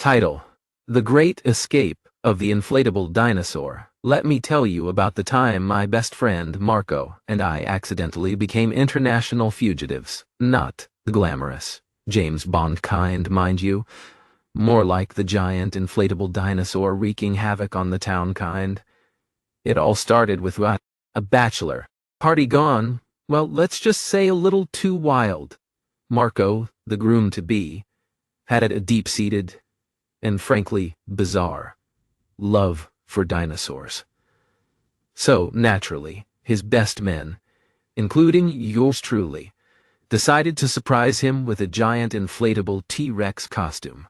Title: The Great Escape of the Inflatable Dinosaur. Let me tell you about the time my best friend Marco and I accidentally became international fugitives. Not the glamorous James Bond kind, mind you. More like the giant inflatable dinosaur wreaking havoc on the town kind. It all started with what? A bachelor party gone, well, let's just say a little too wild. Marco, the groom-to-be, had a deep-seated and frankly bizarre love for dinosaurs. So, naturally, his best men, including yours truly, decided to surprise him with a giant inflatable T-Rex costume.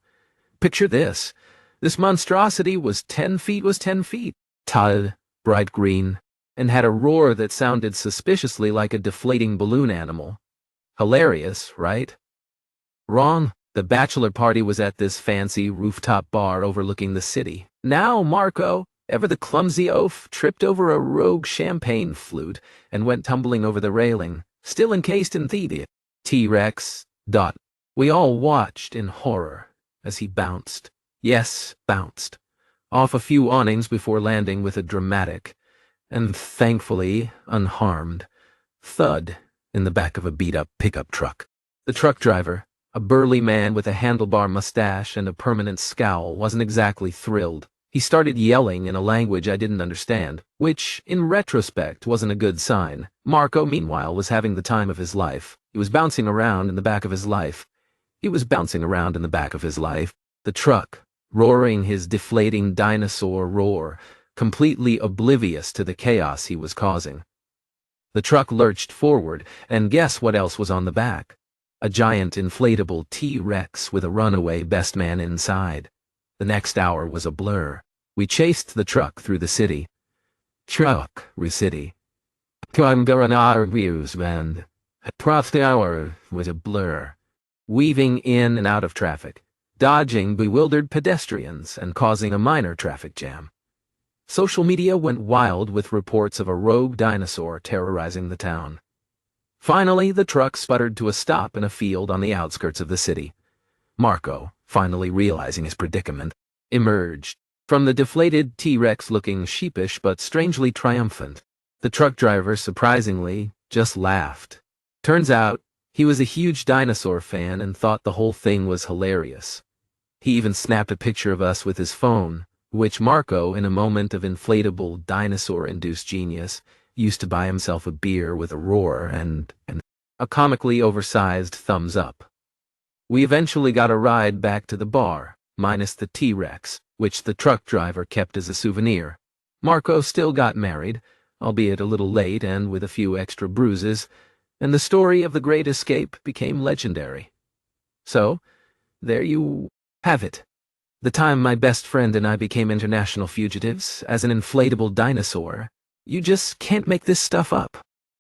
Picture this. This monstrosity was 10 feet tall, bright green, and had a roar that sounded suspiciously like a deflating balloon animal. Hilarious, right? Wrong. The bachelor party was at this fancy rooftop bar overlooking the city. Now Marco, ever the clumsy oaf, tripped over a rogue champagne flute and went tumbling over the railing, still encased in the T-Rex. We all watched in horror as he bounced, yes, bounced, off a few awnings before landing with a dramatic, and thankfully unharmed, thud in the back of a beat-up pickup truck. The truck driver, a burly man with a handlebar mustache and a permanent scowl, wasn't exactly thrilled. He started yelling in a language I didn't understand, which, in retrospect, wasn't a good sign. Marco, meanwhile, was having the time of his life. He was bouncing around in the back of his life. The truck, roaring his deflating dinosaur roar, completely oblivious to the chaos he was causing. The truck lurched forward, and guess what else was on the back? A giant inflatable T-Rex with a runaway best man inside. The next hour was a blur. We chased the truck through the city. The hour was a blur. Weaving in and out of traffic, dodging bewildered pedestrians and causing a minor traffic jam. Social media went wild with reports of a rogue dinosaur terrorizing the town. Finally, the truck sputtered to a stop in a field on the outskirts of the city. Marco, finally realizing his predicament, emerged from the deflated T-Rex looking sheepish but strangely triumphant. The truck driver, surprisingly, just laughed. Turns out, he was a huge dinosaur fan and thought the whole thing was hilarious. He even snapped a picture of us with his phone, which Marco, in a moment of inflatable dinosaur-induced genius, used to buy himself a beer with a roar and a comically oversized thumbs up. We eventually got a ride back to the bar, minus the T-Rex, which the truck driver kept as a souvenir. Marco still got married, albeit a little late and with a few extra bruises, and the story of the Great Escape became legendary. So, there you have it. The time my best friend and I became international fugitives as an inflatable dinosaur. You just can't make this stuff up.